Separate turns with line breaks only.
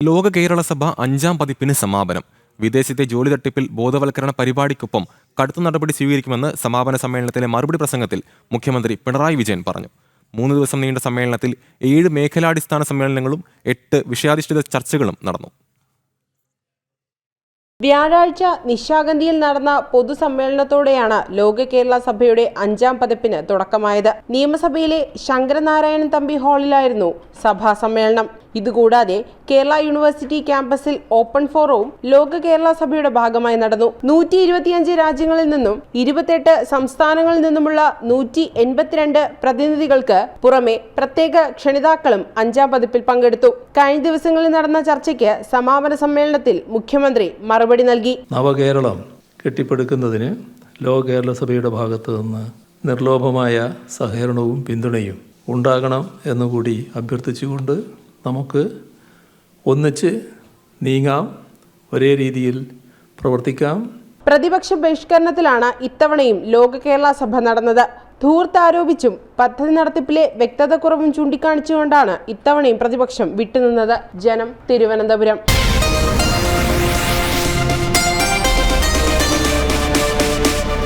ലോക കേരള സഭ 5ാം പതിപ്പിന് സമാപനം. വിദേശത്തെ ജോലി തട്ടിപ്പിൽ ബോധവൽക്കരണ പരിപാടിക്കൊപ്പം കടുത്ത നടപടി സ്വീകരിക്കുമെന്ന് സമാപന സമ്മേളനത്തിലെ മറുപടി പ്രസംഗത്തിൽ മുഖ്യമന്ത്രി പിണറായി വിജയൻ പറഞ്ഞു. 3 ദിവസം നീണ്ട സമ്മേളനത്തിൽ 7 മേഖലാടിസ്ഥാന സമ്മേളനങ്ങളും 8 വിഷയാധിഷ്ഠിത ചർച്ചകളും നടന്നു.
വ്യാഴാഴ്ച നിശാഗന്ധിയിൽ നടന്ന പൊതുസമ്മേളനത്തോടെയാണ് ലോക കേരള സഭയുടെ 5ാം പതിപ്പിന് തുടക്കമായത്. നിയമസഭയിലെ ശങ്കരനാരായണൻ തമ്പി ഹാളിലായിരുന്നു സഭാ സമ്മേളനം. ഇതുകൂടാതെ കേരള യൂണിവേഴ്സിറ്റി ക്യാമ്പസിൽ ഓപ്പൺ ഫോറവും ലോക കേരള സഭയുടെ ഭാഗമായി നടന്നു. 125 രാജ്യങ്ങളിൽ നിന്നും 28 സംസ്ഥാനങ്ങളിൽ നിന്നുമുള്ള 182 പ്രതിനിധികൾക്ക് പുറമെ പ്രത്യേക ക്ഷണിതാക്കളും 5ാം പതിപ്പിൽ പങ്കെടുത്തു. കഴിഞ്ഞ ദിവസങ്ങളിൽ നടന്ന ചർച്ചയ്ക്ക് സമാപന സമ്മേളനത്തിൽ മുഖ്യമന്ത്രി മറുപടി നൽകി.
നവകേരളം കെട്ടിപ്പടുക്കുന്നതിന് ലോക കേരള സഭയുടെ ഭാഗത്തു നിന്ന് നിർലോഭമായ സഹകരണവും പിന്തുണയും ഉണ്ടാകണം എന്നുകൂടി അഭ്യർത്ഥിച്ചുകൊണ്ട് നമുക്ക് ഒന്നിച്ച് നീങ്ങാം, ഒരേ രീതിയിൽ പ്രവർത്തിക്കാം.
പ്രതിപക്ഷ ബഹിഷ്കരണത്തിലാണ് ഇത്തവണയും ലോക കേരള സഭ നടന്നത്. ധൂർത്താരോപിച്ചും പദ്ധതി നടത്തിപ്പിലെ വ്യക്തത കുറവും ചൂണ്ടിക്കാണിച്ചുകൊണ്ടാണ് ഇത്തവണയും പ്രതിപക്ഷം വിട്ടുനിന്നത്. ജനം, തിരുവനന്തപുരം.